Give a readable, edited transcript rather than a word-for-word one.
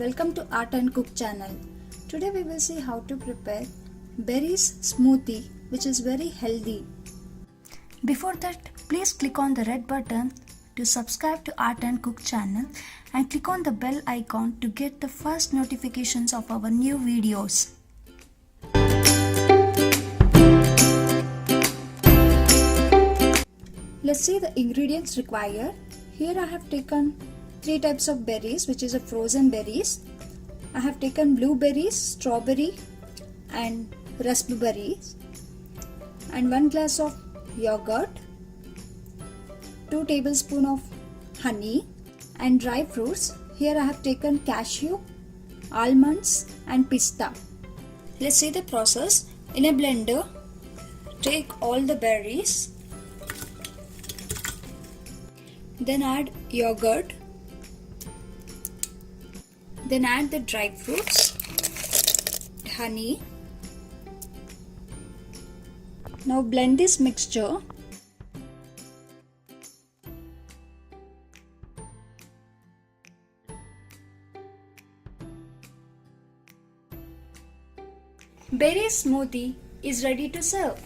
welcome to Art and Cook channel. Today we will see how to prepare berries smoothie, which is very healthy. Before that, please click on the red button to subscribe to Art and Cook channel and click on the bell icon to get the first notifications of our new videos. Let's see the ingredients required. Here I have taken 3 types of berries, which is a frozen berries. I have taken blueberries, strawberry and raspberries, and 1 glass of yogurt, 2 tablespoons of honey, and dry fruits. Here I have taken cashew, almonds and pista. Let's see the process. In a blender, take all the berries, then add yogurt, then add the dried fruits, honey. Now blend this mixture. Berry smoothie is ready to serve.